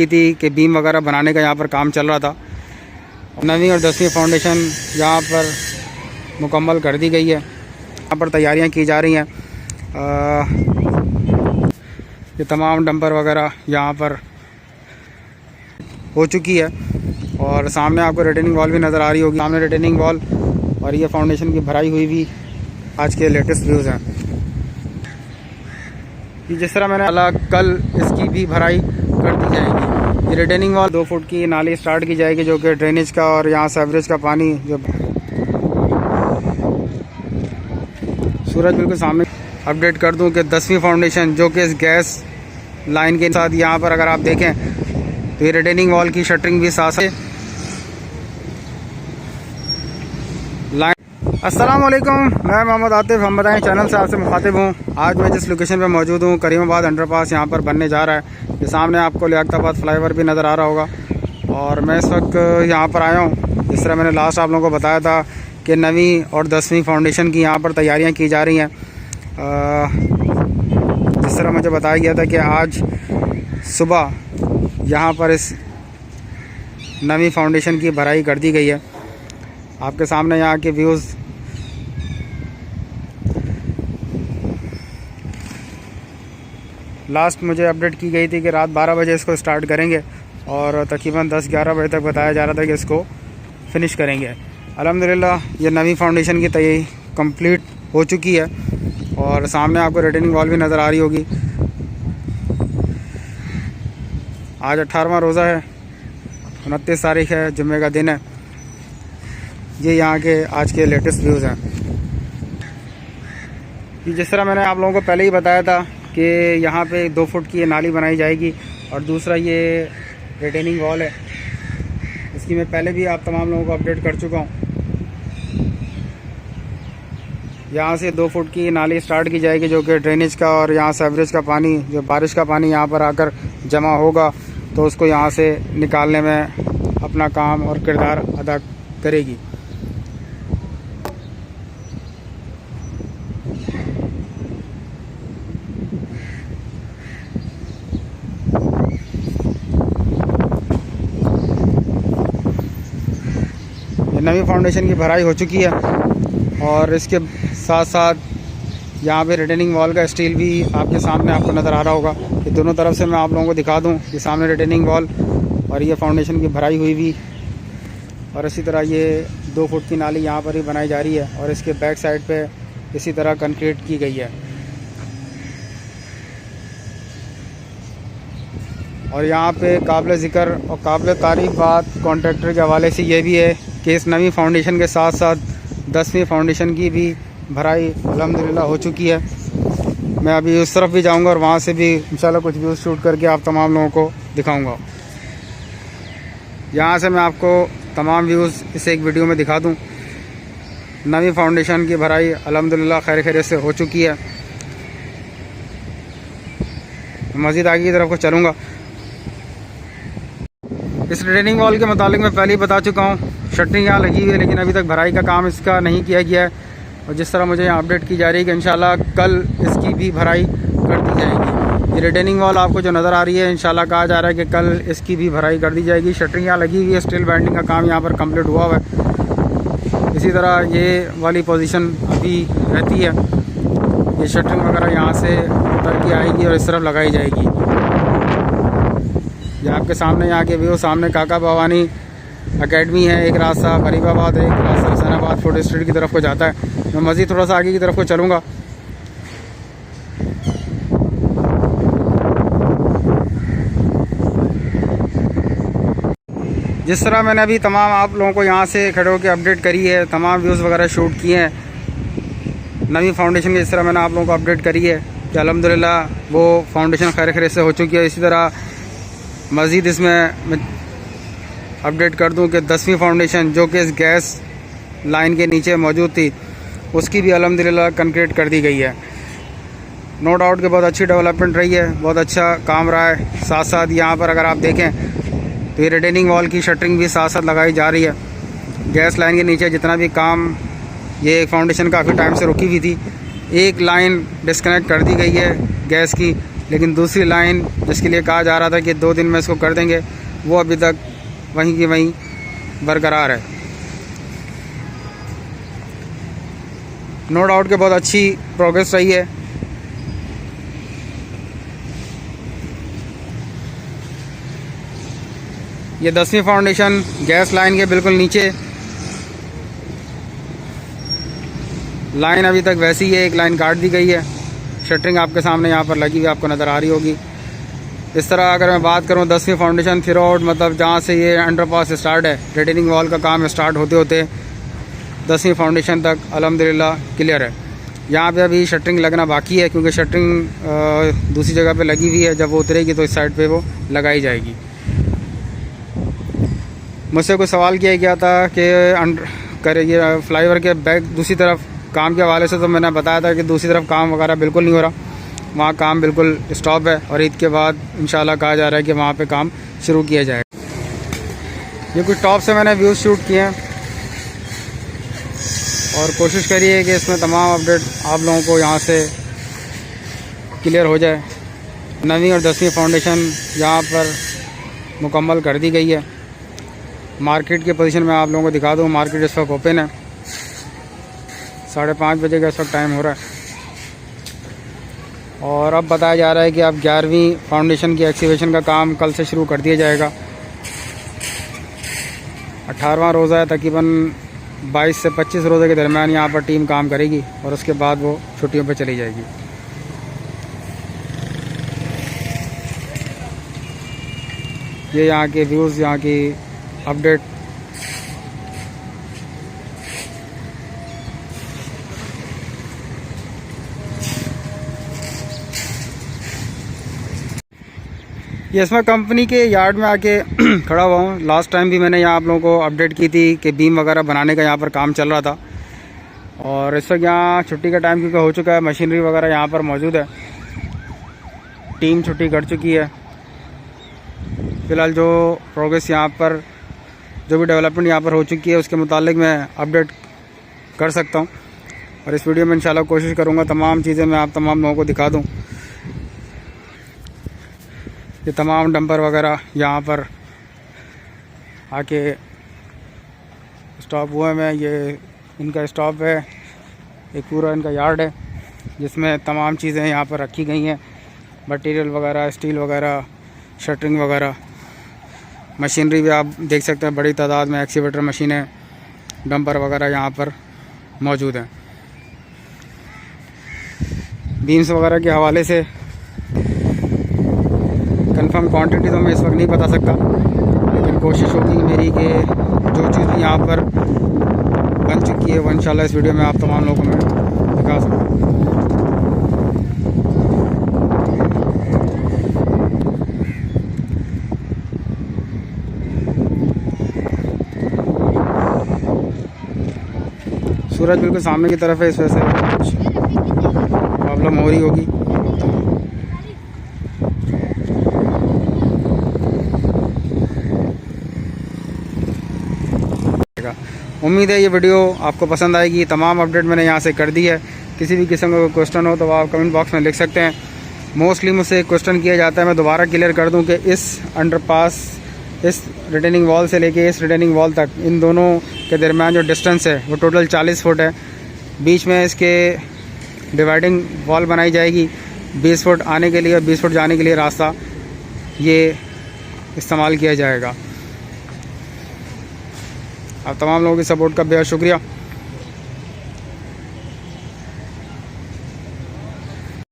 थी कि बीम वगैरह बनाने का यहाँ पर काम चल रहा था। 9वीं और 10वीं फाउंडेशन यहाँ पर मुकम्मल कर दी गई है। यहाँ पर तैयारियाँ की जा रही हैं। ये तमाम डंपर वगैरह यहाँ पर हो चुकी है और सामने आपको रिटेनिंग वॉल भी नज़र आ रही होगी। सामने रिटेनिंग वॉल और ये फाउंडेशन की भराई हुई भी आज के लेटेस्ट व्यूज़ हैं। कि जिस तरह मैंने कल इसकी भी भराई कर दी जाएगी। ये रिटेनिंग वॉल 2 फुट की नाली स्टार्ट की जाएगी जो कि ड्रेनेज का और यहाँ सेवरेज का पानी जो सूरज बिल्कुल सामने। अपडेट कर दूं कि 10वीं फाउंडेशन जो कि इस गैस लाइन के साथ यहाँ पर अगर आप देखें तो ये रिटेनिंग वॉल की शटरिंग भी साथ है। अस्सलाम वालेकुम, मैं मोहम्मद आतिफ, हम बताएं चैनल से आपसे मुखातिब हूँ। आज मैं जिस लोकेशन पे मौजूद हूँ करीमाबाद अंडरपास यहाँ पर बनने जा रहा है। ये सामने आपको लियाकताबाद फ्लाईओवर भी नज़र आ रहा होगा और मैं इस वक्त यहाँ पर आया हूँ। जिस तरह मैंने लास्ट आप लोगों को बताया था कि 9वीं और 10वीं फाउंडेशन की यहाँ पर तैयारियाँ की जा रही हैं। जिस तरह मुझे बताया गया था कि आज सुबह यहाँ पर इस 9वीं फाउंडेशन की भराई कर दी गई है। आपके सामने यहाँ के व्यूज़ लास्ट मुझे अपडेट की गई थी कि रात 12 बजे इसको स्टार्ट करेंगे और तकरीबन 10-11 बजे तक बताया जा रहा था कि इसको फिनिश करेंगे। अल्हम्दुलिल्लाह ये 9वीं फाउंडेशन की तैयारी कंप्लीट हो चुकी है और सामने आपको रिटेनिंग वॉल भी नज़र आ रही होगी। आज 18वां रोज़ा है, 29 तारीख है, जुम्मे का दिन है। ये यहाँ के आज के लेटेस्ट व्यूज़ हैं। कि जिस तरह मैंने आप लोगों को पहले ही बताया था कि यहाँ पे 2 फुट की ये नाली बनाई जाएगी और दूसरा ये रिटेनिंग वॉल है। इसकी मैं पहले भी आप तमाम लोगों को अपडेट कर चुका हूँ। यहाँ से 2 फुट की नाली स्टार्ट की जाएगी जो कि ड्रेनेज का और यहाँ सेवरेज का पानी जो बारिश का पानी यहाँ पर आकर जमा होगा तो उसको यहाँ से निकालने में अपना काम और किरदार अदा करेगी। नवी फाउंडेशन की भराई हो चुकी है और इसके साथ साथ यहाँ पे रिटेनिंग वॉल का स्टील भी आपके सामने आपको नज़र आ रहा होगा। कि दोनों तरफ से मैं आप लोगों को दिखा दूँ कि सामने रिटेनिंग वॉल और ये फाउंडेशन की भराई हुई भी और इसी तरह ये 2 फुट की नाली यहाँ पर ही बनाई जा रही है और इसके बैक साइड पे इसी तरह कंक्रीट की गई है। और यहाँ पे काबिल ज़िक्र और काबिल तारीफ़ बात कॉन्ट्रैक्टर के हवाले से ये भी है कि इस 9वीं फाउंडेशन के साथ साथ 10वीं फाउंडेशन की भी भराई अल्हम्दुलिल्लाह हो चुकी है। मैं अभी उस तरफ भी जाऊंगा और वहाँ से भी इंशाल्लाह कुछ व्यूज़ शूट करके आप तमाम लोगों को दिखाऊंगा। यहाँ से मैं आपको तमाम व्यूज़ इस एक वीडियो में दिखा दूँ। 9वीं फाउंडेशन की भराई अल्हम्दुलिल्लाह खैर खैरियत से हो चुकी है। मज़ीद आगे की तरफ को चलूँगा। इस रिटेनिंग वॉल के मुतालिक मैं पहले ही बता चुका हूँ, शटरिंग यहाँ लगी हुई है लेकिन अभी तक भराई का काम इसका नहीं किया गया है। और जिस तरह मुझे यहाँ अपडेट की जा रही है कि इंशाल्लाह कल इसकी भी भराई कर दी जाएगी। ये रिटेनिंग वॉल आपको जो नज़र आ रही है इंशाल्लाह कहा जा रहा है कि कल इसकी भी भराई कर दी जाएगी। शटरिंग यहाँ लगी हुई है, स्टील बैंडिंग का काम यहाँ पर कम्प्लीट हुआ हुआ है। इसी तरह ये वाली पोजीशन अभी रहती है। ये शटरिंग वगैरह यहाँ से उतर के आएगी और इस तरफ लगाई जाएगी। ये आपके सामने यहाँ के व्यू, सामने काका भवानी एकेडमी है, एक रास्ता करीबाबाद है, एक रास्ता हुसैनाबाद फोर्ट स्ट्रीट की तरफ को जाता है। मैं मज़ीद थोड़ा सा आगे की तरफ को चलूँगा। जिस तरह मैंने अभी तमाम आप लोगों को यहाँ से खड़े होकर अपडेट करी है, तमाम व्यूज़ वगैरह शूट किए हैं 9वीं फाउंडेशन की, जिस तरह मैंने आप लोगों को अपडेट करी है कि अल्हम्दुलिल्लाह वो फाउंडेशन खैर खैरियत से हो चुकी है। इसी तरह मज़ीद इसमें मैं अपडेट कर दूं कि 10वीं फाउंडेशन जो कि इस गैस लाइन के नीचे मौजूद थी उसकी भी अल्हम्दुलिल्लाह कंक्रीट कर दी गई है। नो डाउट कि बहुत अच्छी डेवलपमेंट रही है, बहुत अच्छा काम रहा है। साथ साथ यहाँ पर अगर आप देखें तो ये रिटेनिंग वॉल की शटरिंग भी साथ साथ लगाई जा रही है। गैस लाइन के नीचे जितना भी काम, ये फाउंडेशन काफ़ी टाइम से रुकी हुई थी, एक लाइन डिस्कनेक्ट कर दी गई है गैस की लेकिन दूसरी लाइन जिसके लिए कहा जा रहा था कि 2 दिन में इसको कर देंगे, वो अभी तक वहीं की वहीं बरकरार है। नो डाउट कि बहुत अच्छी प्रोग्रेस रही है। ये 10वीं फाउंडेशन गैस लाइन के बिल्कुल नीचे, लाइन अभी तक वैसी ही है, एक लाइन काट दी गई है। शटरिंग आपके सामने यहाँ पर लगी हुई आपको नज़र आ रही होगी। इस तरह अगर मैं बात करूँ 10वीं फाउंडेशन थ्रू आउट, मतलब जहाँ से ये अंडरपास स्टार्ट है, रिटेनिंग वॉल का काम स्टार्ट होते होते 10वीं फाउंडेशन तक अल्हम्दुलिल्लाह क्लियर है। यहाँ पे अभी शटरिंग लगना बाकी है, क्योंकि शटरिंग दूसरी जगह पे लगी हुई है। जब वो उतरेगी तो इस साइड पे वो लगाई जाएगी। मुझसे कुछ सवाल किया गया था कि ये फ्लाईओवर के बैक दूसरी तरफ काम के हवाले से, तो मैंने बताया था कि दूसरी तरफ काम वगैरह बिल्कुल नहीं हो रहा, वहाँ काम बिल्कुल स्टॉप है और ईद के बाद इंशाल्लाह कहा जा रहा है कि वहाँ पे काम शुरू किया जाएगा। ये कुछ टॉप से मैंने व्यूज़ शूट किए हैं और कोशिश करिए कि इसमें तमाम अपडेट आप लोगों को यहाँ से क्लियर हो जाए। 9वीं और 10वीं फाउंडेशन यहाँ पर मुकम्मल कर दी गई है। मार्केट की पोजीशन में आप लोगों को दिखा दूँ। मार्केट इस वक्त ओपन है, 5:30 बजे का इस वक्त टाइम हो रहा है और अब बताया जा रहा है कि अब 11वीं फाउंडेशन की एक्सीवेशन का काम कल से शुरू कर दिया जाएगा। 18वां रोज़ा है, तकरीबन 22 से 25 रोज़े के दरमियान यहाँ पर टीम काम करेगी और उसके बाद वो छुट्टियों पर चली जाएगी। ये यहाँ के व्यूज़, यहाँ की अपडेट। ये इसमें कंपनी के यार्ड में आके खड़ा हुआ हूँ। लास्ट टाइम भी मैंने यहाँ आप लोगों को अपडेट की थी कि बीम वगैरह बनाने का यहाँ पर काम चल रहा था और इस वक्त यहाँ छुट्टी का टाइम क्योंकि हो चुका है, मशीनरी वगैरह यहाँ पर मौजूद है, टीम छुट्टी कर चुकी है। फ़िलहाल जो प्रोग्रेस यहाँ पर, जो भी डेवलपमेंट यहाँ पर हो चुकी है उसके मुतालिक मैं अपडेट कर सकता हूँ और इस वीडियो में इंशाल्लाह कोशिश करूँगा तमाम चीज़ें मैं आप तमाम लोगों को दिखा दूँ। ये तमाम डंपर वगैरह यहाँ पर आके स्टॉप हुए हैं। ये इनका स्टॉप है, एक पूरा इनका यार्ड है जिसमें तमाम चीज़ें यहाँ पर रखी गई हैं, मटेरियल वगैरह, स्टील वगैरह, शटरिंग वगैरह। मशीनरी भी आप देख सकते हैं, बड़ी तादाद में एक्सीवेटर मशीनें, डंपर वगैरह यहाँ पर मौजूद हैं। बीम्स वगैरह के हवाले से कंफर्म क्वांटिटी तो मैं इस वक्त नहीं बता सकता, लेकिन कोशिश होगी मेरी कि जो चीज़ भी यहाँ पर बन चुकी है वो इंशाल्लाह इस वीडियो में आप तमाम लोगों को मैं दिखा सकूँ। सूरज बिल्कुल सामने की तरफ है, इस वजह से कुछ प्रॉब्लम हो रही होगी। उम्मीद है ये वीडियो आपको पसंद आएगी। तमाम अपडेट मैंने यहाँ से कर दी है। किसी भी किस्म का क्वेश्चन हो तो आप कमेंट बॉक्स में लिख सकते हैं। मोस्टली मुझसे क्वेश्चन किया जाता है, मैं दोबारा क्लियर कर दूं कि इस अंडरपास, इस रिटेनिंग वॉल से लेके इस रिटेनिंग वॉल तक, इन दोनों के दरमियान जो डिस्टेंस है वो टोटल 40 फुट है। बीच में इसके डिवाइडिंग वॉल बनाई जाएगी। 20 फुट आने के लिए और 20 फुट जाने के लिए रास्ता ये इस्तेमाल किया जाएगा। आप तमाम लोगों की सपोर्ट का बेहद शुक्रिया।